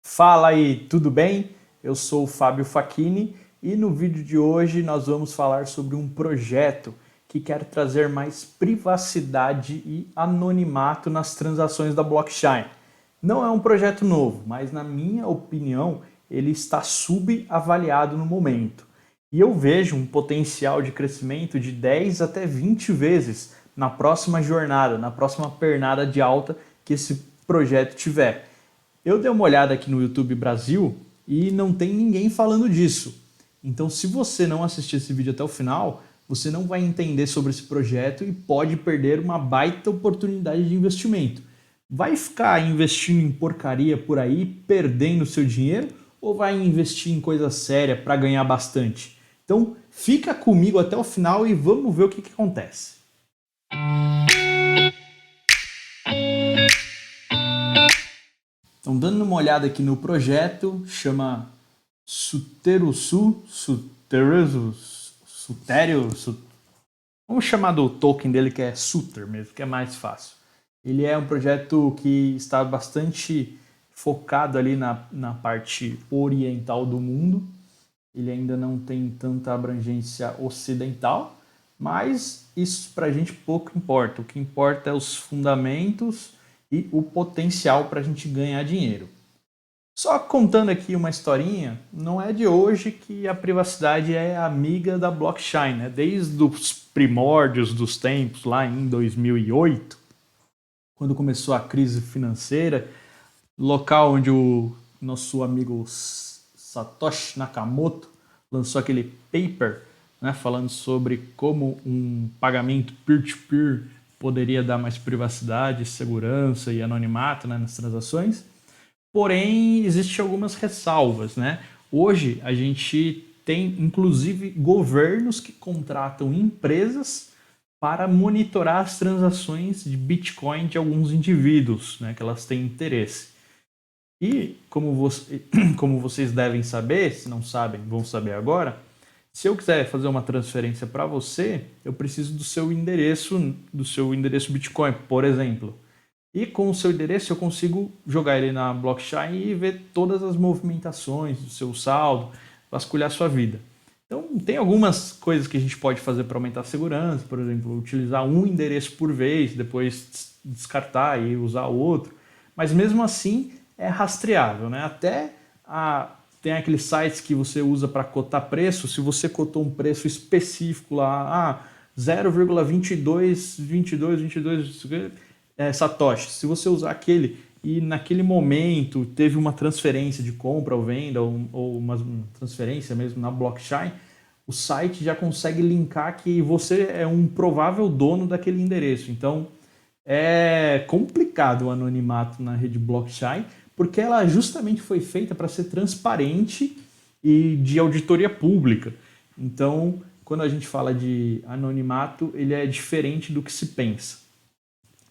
Fala aí, tudo bem? Eu sou o Fábio Facchini e no vídeo de hoje nós vamos falar sobre um projeto que quer trazer mais privacidade e anonimato nas transações da blockchain. Não é um projeto novo, mas na minha opinião ele está subavaliado no momento. E eu vejo um potencial de crescimento de 10 até 20 vezes na próxima jornada, na próxima pernada de alta que esse projeto tiver. Eu dei uma olhada aqui no YouTube Brasil e não tem ninguém falando disso. Então, se você não assistir esse vídeo até o final, você não vai entender sobre esse projeto e pode perder uma baita oportunidade de investimento. Vai ficar investindo em porcaria por aí, perdendo seu dinheiro, ou vai investir em coisa séria para ganhar bastante? Então, fica comigo até o final e vamos ver o que acontece. Então, dando uma olhada aqui no projeto, chama Suterusu, vamos chamar do token dele que é Suter mesmo, que é mais fácil. Ele é um projeto que está bastante focado ali na parte oriental do mundo. Ele ainda não tem tanta abrangência ocidental, mas isso para a gente pouco importa. O que importa é os fundamentos e o potencial para a gente ganhar dinheiro. Só contando aqui uma historinha, não é de hoje que a privacidade é amiga da blockchain, né? Desde os primórdios dos tempos, lá em 2008, quando começou a crise financeira, local onde o nosso amigo Satoshi Nakamoto lançou aquele paper, né, falando sobre como um pagamento peer-to-peer poderia dar mais privacidade, segurança e anonimato, né, nas transações. Porém, existem algumas ressalvas, né? Hoje a gente tem inclusive governos que contratam empresas para monitorar as transações de Bitcoin de alguns indivíduos, né, que elas têm interesse. E como vocês devem saber, se não sabem, vão saber agora, se eu quiser fazer uma transferência para você, eu preciso do seu endereço Bitcoin, por exemplo. E com o seu endereço eu consigo jogar ele na blockchain e ver todas as movimentações do seu saldo, vasculhar a sua vida. Então tem algumas coisas que a gente pode fazer para aumentar a segurança, por exemplo, utilizar um endereço por vez, depois descartar e usar outro. Mas mesmo assim é rastreável, né? Tem aqueles sites que você usa para cotar preço. Se você cotou um preço específico lá, 0,22 Satoshi. Se você usar aquele e naquele momento teve uma transferência de compra ou venda ou uma transferência mesmo na blockchain, o site já consegue linkar que você é um provável dono daquele endereço. Então é complicado o anonimato na rede blockchain, porque ela justamente foi feita para ser transparente e de auditoria pública. Então, quando a gente fala de anonimato, ele é diferente do que se pensa.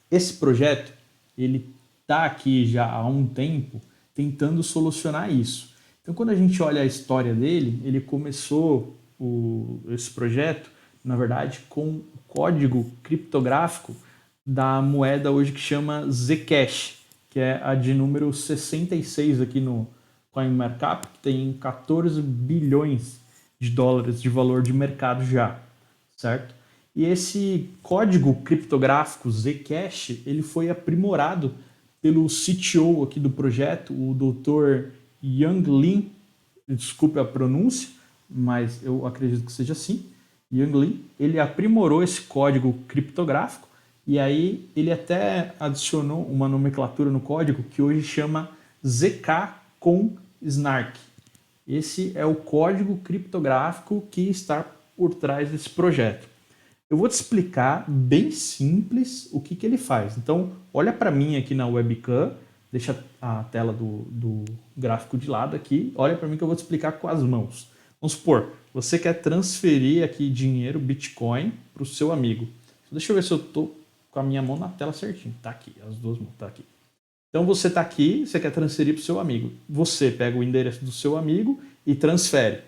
Esse projeto, ele está aqui já há um tempo tentando solucionar isso. Então, quando a gente olha a história dele, ele começou esse projeto, na verdade, com o código criptográfico da moeda hoje que chama Zcash, que é a de número 66 aqui no CoinMarkup, que tem 14 bilhões de dólares de valor de mercado já, certo? E esse código criptográfico Zcash, ele foi aprimorado pelo CTO aqui do projeto, o Dr. Yang Lin, desculpe a pronúncia, mas eu acredito que seja assim, Yang Lin, ele aprimorou esse código criptográfico e aí ele até adicionou uma nomenclatura no código que hoje chama ZK com Snark. Esse é o código criptográfico que está por trás desse projeto. Eu vou te explicar bem simples o que ele faz. Então, olha para mim aqui na webcam, deixa a tela do gráfico de lado aqui, olha para mim que eu vou te explicar com as mãos. Vamos supor, você quer transferir aqui dinheiro, Bitcoin, para o seu amigo. Deixa eu ver se eu estou com a minha mão na tela certinho. Tá aqui, as duas mãos, tá aqui. Então você está aqui, você quer transferir para o seu amigo. Você pega o endereço do seu amigo e transfere.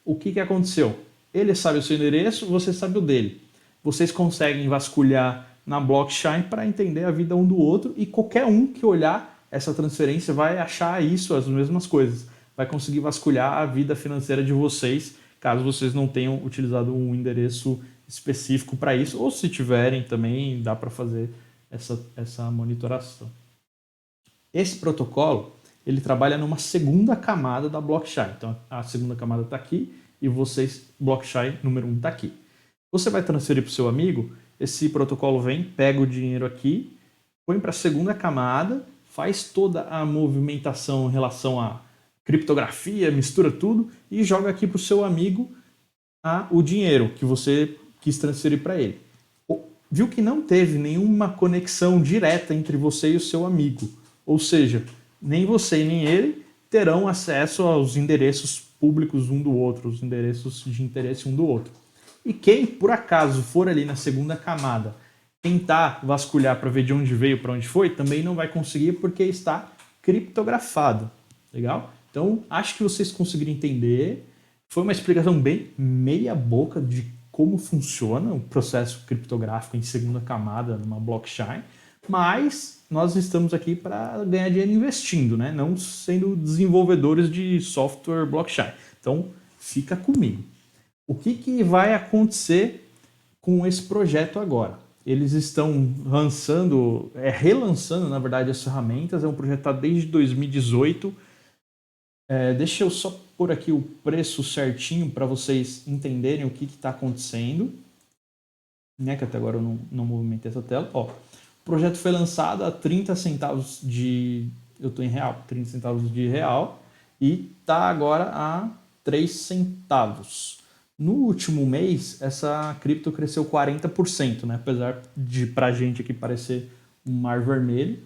O que aconteceu? Ele sabe o seu endereço, você sabe o dele. Vocês conseguem vasculhar na blockchain para entender a vida um do outro e qualquer um que olhar essa transferência vai achar isso, as mesmas coisas. Vai conseguir vasculhar a vida financeira de vocês, caso vocês não tenham utilizado um endereço específico para isso, ou se tiverem também dá para fazer essa monitoração. Esse protocolo, ele trabalha numa segunda camada da blockchain. Então, a segunda camada está aqui e vocês, blockchain número 1 está aqui. Você vai transferir para o seu amigo, esse protocolo vem, pega o dinheiro aqui, põe para a segunda camada, faz toda a movimentação em relação a criptografia, mistura tudo e joga aqui para o seu amigo o dinheiro que você quis transferir para ele. Viu que não teve nenhuma conexão direta entre você e o seu amigo. Ou seja, nem você nem ele terão acesso aos endereços públicos um do outro, os endereços de interesse um do outro. E quem, por acaso, for ali na segunda camada tentar vasculhar para ver de onde veio, para onde foi, também não vai conseguir porque está criptografado. Legal? Então, acho que vocês conseguiram entender. Foi uma explicação bem meia boca de como funciona o processo criptográfico em segunda camada numa blockchain, mas nós estamos aqui para ganhar dinheiro investindo, né? Não sendo desenvolvedores de software blockchain. Então, fica comigo. O que vai acontecer com esse projeto agora? Eles estão relançando, na verdade, as ferramentas. É um projeto que está desde 2018. Deixa eu só pôr aqui o preço certinho para vocês entenderem o que está acontecendo. Que até agora eu não movimentei essa tela. Ó, o projeto foi lançado a 30 centavos de... Eu estou em real, 30 centavos de real. E está agora a 3 centavos. No último mês, essa cripto cresceu 40%, né? Apesar de, para a gente aqui, parecer um mar vermelho.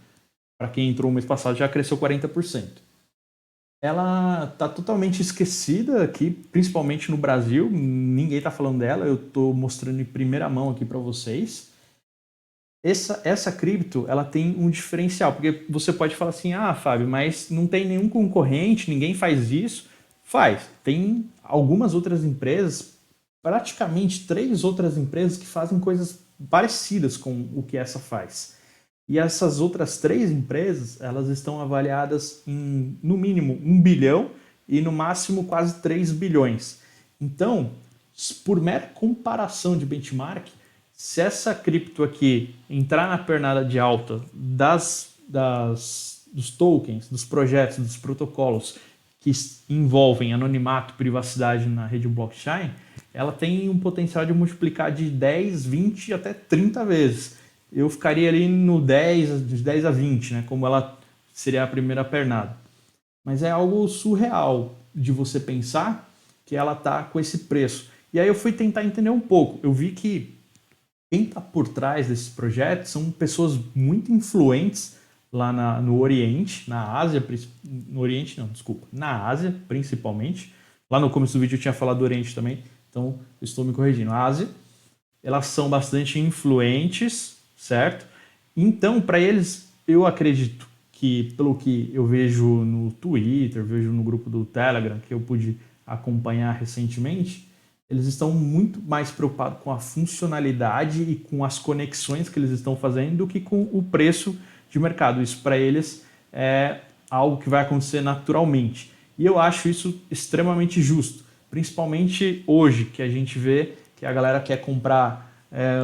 Para quem entrou no mês passado, já cresceu 40%. Ela está totalmente esquecida aqui, principalmente no Brasil. Ninguém está falando dela, eu estou mostrando em primeira mão aqui para vocês. Essa cripto, ela tem um diferencial, porque você pode falar assim, Fábio, mas não tem nenhum concorrente, ninguém faz isso. Faz. Tem algumas outras empresas, praticamente 3 outras empresas que fazem coisas parecidas com o que essa faz. E essas outras 3 empresas, elas estão avaliadas em, no mínimo, 1 bilhão e no máximo quase 3 bilhões. Então, por mera comparação de benchmark, se essa cripto aqui entrar na pernada de alta dos tokens, dos projetos, dos protocolos que envolvem anonimato, privacidade na rede blockchain, ela tem um potencial de multiplicar de 10, 20 até 30 vezes. Eu ficaria ali no 10, de 10 a 20, né, como ela seria a primeira pernada. Mas é algo surreal de você pensar que ela está com esse preço. E aí eu fui tentar entender um pouco. Eu vi que quem está por trás desses projetos são pessoas muito influentes lá no Oriente, na Ásia, no Oriente não, desculpa, na Ásia principalmente. Lá no começo do vídeo eu tinha falado do Oriente também, então eu estou me corrigindo. A Ásia, elas são bastante influentes, certo? Então, para eles, eu acredito que, pelo que eu vejo no Twitter, vejo no grupo do Telegram, que eu pude acompanhar recentemente, eles estão muito mais preocupados com a funcionalidade e com as conexões que eles estão fazendo do que com o preço de mercado. Isso para eles é algo que vai acontecer naturalmente. E eu acho isso extremamente justo, principalmente hoje, que a gente vê que a galera quer comprar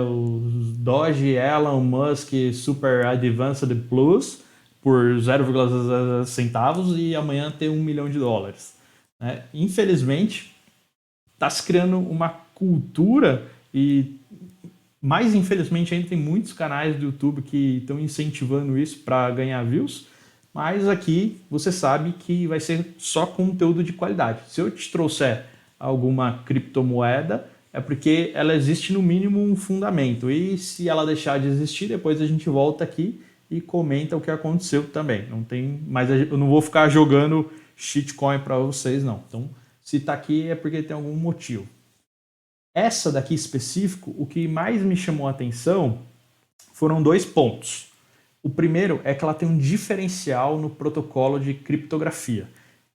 os Doge Elon Musk Super Advanced Plus por 0,0 centavos e amanhã ter $1 milhão. Né? Infelizmente, está se criando uma cultura e, mais infelizmente, ainda tem muitos canais do YouTube que estão incentivando isso para ganhar views, mas aqui você sabe que vai ser só conteúdo de qualidade. Se eu te trouxer alguma criptomoeda, é porque ela existe no mínimo um fundamento, e se ela deixar de existir, depois a gente volta aqui e comenta o que aconteceu também. Não tem, mas eu não vou ficar jogando shitcoin para vocês, não. Então, se está aqui é porque tem algum motivo. Essa daqui específico, o que mais me chamou a atenção foram 2 pontos. O primeiro é que ela tem um diferencial no protocolo de criptografia.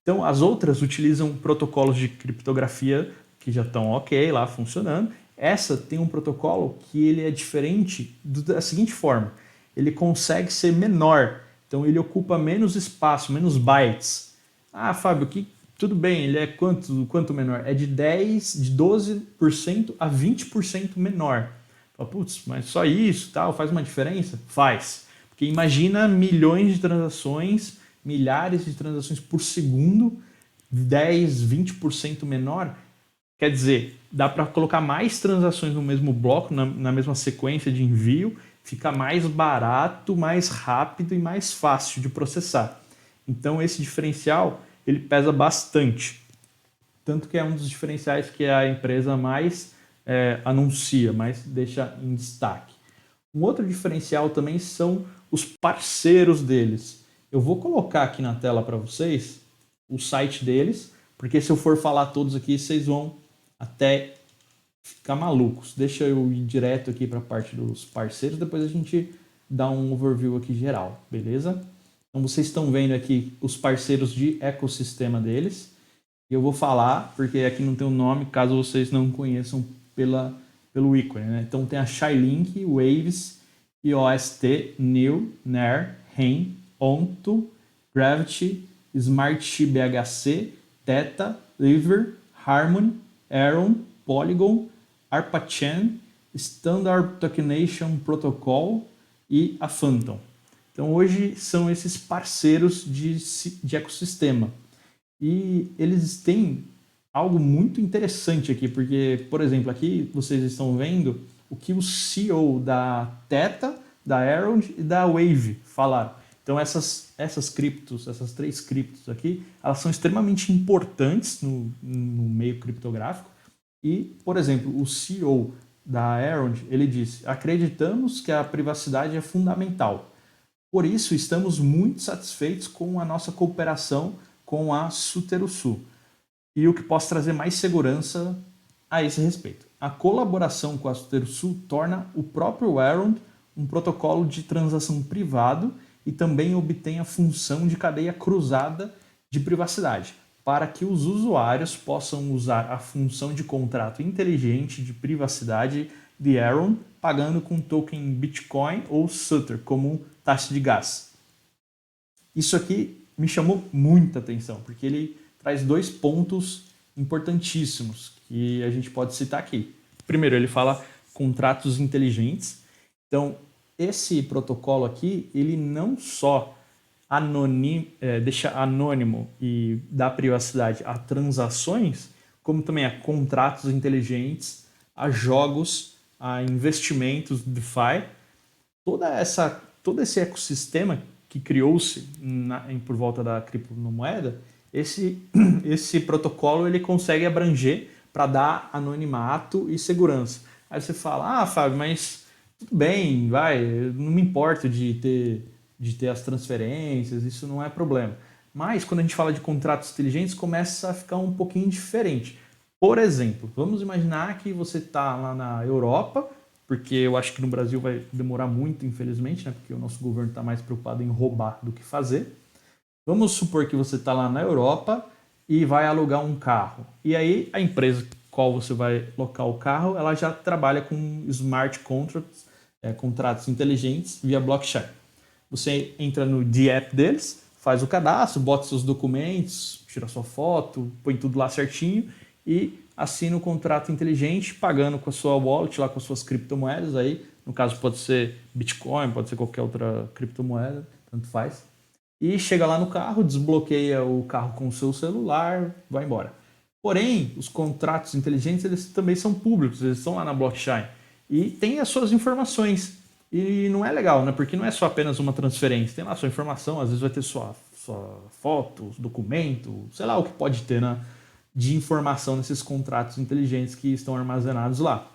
Então, as outras utilizam protocolos de criptografia que já estão ok lá funcionando. Essa tem um protocolo que ele é diferente da seguinte forma. Ele consegue ser menor Então ele ocupa menos espaço, menos bytes. Ah, Fábio, tudo bem, ele é quanto menor? É de 12% a 20% menor. Putz, mas só isso, tal, faz uma diferença? Faz. Porque imagina milhões de transações, milhares de transações por segundo, 10, 20% menor. Quer dizer, dá para colocar mais transações no mesmo bloco, na mesma sequência de envio, fica mais barato, mais rápido e mais fácil de processar. Então esse diferencial ele pesa bastante. Tanto que é um dos diferenciais que a empresa mais anuncia, mais deixa em destaque. Um outro diferencial também são os parceiros deles. Eu vou colocar aqui na tela para vocês o site deles, porque se eu for falar todos aqui, vocês vão até ficar malucos. Deixa eu ir direto aqui para a parte dos parceiros, depois a gente dá um overview aqui geral, beleza? Então vocês estão vendo aqui os parceiros de ecossistema deles. E eu vou falar, porque aqui não tem o nome, caso vocês não conheçam pelo ícone, né? Então tem a Shylink, Waves, IOST, New, Nair, REN, Onto, Gravity, Smartsheet BHC, Theta, Liver, Harmony, Aeron, Polygon, ARPA-Chain, Standard Tokenization Protocol e a Phantom. Então hoje são esses parceiros de ecossistema. E eles têm algo muito interessante aqui, porque, por exemplo, aqui vocês estão vendo o que o CEO da Theta, da Aeron e da Wave falaram. Então essas criptos, essas 3 criptos aqui, elas são extremamente importantes no meio criptográfico. E, por exemplo, o CEO da Aeron, ele disse: acreditamos que a privacidade é fundamental. Por isso, estamos muito satisfeitos com a nossa cooperação com a Suterusu e o que possa trazer mais segurança a esse respeito. A colaboração com a Suterusu torna o próprio Aeron um protocolo de transação privado e também obtém a função de cadeia cruzada de privacidade, para que os usuários possam usar a função de contrato inteligente de privacidade de Aeron, pagando com token Bitcoin ou Sutter como taxa de gás. Isso aqui me chamou muita atenção, porque ele traz 2 pontos importantíssimos que a gente pode citar aqui. Primeiro, ele fala contratos inteligentes. Então, esse protocolo aqui, ele não só deixa anônimo e dá privacidade a transações, como também a contratos inteligentes, a jogos, a investimentos DeFi. Todo esse ecossistema que criou-se por volta da criptomoeda, esse protocolo ele consegue abranger para dar anonimato e segurança. Aí você fala: Fábio, mas tudo bem, não me importo de ter as transferências, isso não é problema. Mas quando a gente fala de contratos inteligentes, começa a ficar um pouquinho diferente. Por exemplo, vamos imaginar que você está lá na Europa, porque eu acho que no Brasil vai demorar muito, infelizmente, né? Porque o nosso governo está mais preocupado em roubar do que fazer. Vamos supor que você está lá na Europa e vai alugar um carro. E aí a empresa qual você vai locar o carro, ela já trabalha com smart contracts, contratos inteligentes via blockchain. Você entra no DApp deles, faz o cadastro, bota seus documentos, tira sua foto, põe tudo lá certinho e assina o contrato inteligente, pagando com a sua wallet, lá com as suas criptomoedas. Aí, no caso, pode ser Bitcoin, pode ser qualquer outra criptomoeda, tanto faz. E chega lá no carro, desbloqueia o carro com o seu celular, vai embora. Porém, os contratos inteligentes eles também são públicos, eles estão lá na blockchain e tem as suas informações. E não é legal, né? Porque não é só apenas uma transferência, tem lá a sua informação, às vezes vai ter sua foto, documento, sei lá o que pode ter, né? De informação nesses contratos inteligentes que estão armazenados lá.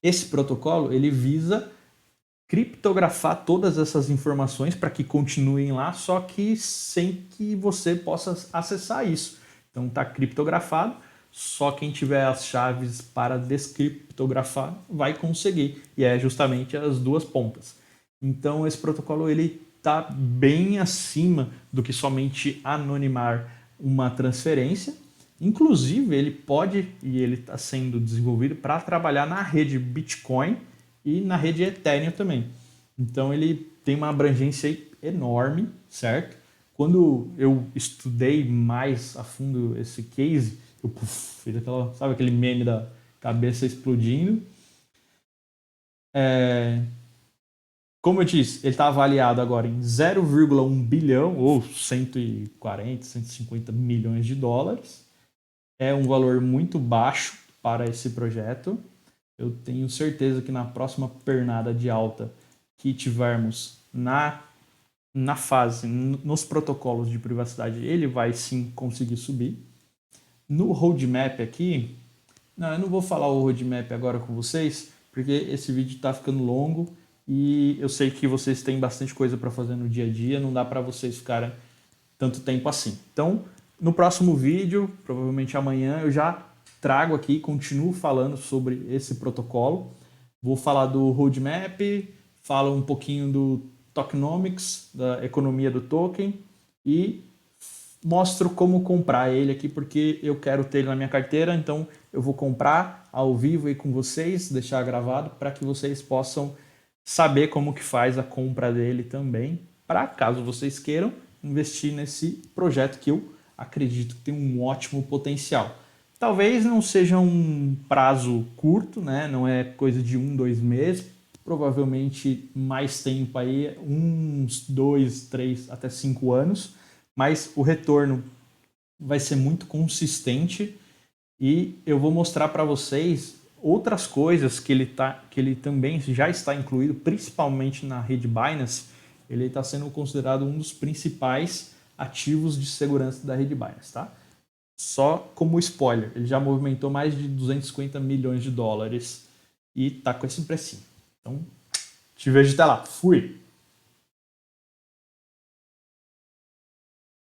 Esse protocolo ele visa criptografar todas essas informações para que continuem lá, só que sem que você possa acessar isso. Então está criptografado, só quem tiver as chaves para descriptografar vai conseguir, e é justamente as 2 pontas. Então esse protocolo ele está bem acima do que somente anonimar uma transferência. Inclusive, ele pode, e ele está sendo desenvolvido para trabalhar na rede Bitcoin e na rede Ethereum também. Então, ele tem uma abrangência enorme, certo? Quando eu estudei mais a fundo esse case, eu fiz aquela, sabe aquele meme da cabeça explodindo. Como eu disse, ele está avaliado agora em 0,1 bilhão ou 140, 150 milhões de dólares. É um valor muito baixo para esse projeto. Eu tenho certeza que na próxima pernada de alta que tivermos na fase, nos protocolos de privacidade, ele vai sim conseguir subir. No roadmap aqui, não, eu não vou falar o roadmap agora com vocês, porque esse vídeo está ficando longo e eu sei que vocês têm bastante coisa para fazer no dia a dia, não dá para vocês ficarem tanto tempo assim. Então, no próximo vídeo, provavelmente amanhã, eu já trago aqui, continuo falando sobre esse protocolo. Vou falar do roadmap, falo um pouquinho do tokenomics, da economia do token e mostro como comprar ele aqui, porque eu quero ter ele na minha carteira, então eu vou comprar ao vivo aí com vocês, deixar gravado para que vocês possam saber como que faz a compra dele também, para caso vocês queiram investir nesse projeto que eu acredito que tem um ótimo potencial. Talvez não seja um prazo curto, né? Não é coisa de 1, 2 meses, provavelmente mais tempo aí, uns 2, 3, até 5 anos, mas o retorno vai ser muito consistente e eu vou mostrar para vocês outras coisas que ele também já está incluído, principalmente na rede Binance. Ele está sendo considerado um dos principais ativos de segurança da rede Binance, tá? Só como spoiler, ele já movimentou mais de 250 milhões de dólares e tá com esse precinho. Então, te vejo até lá. Fui!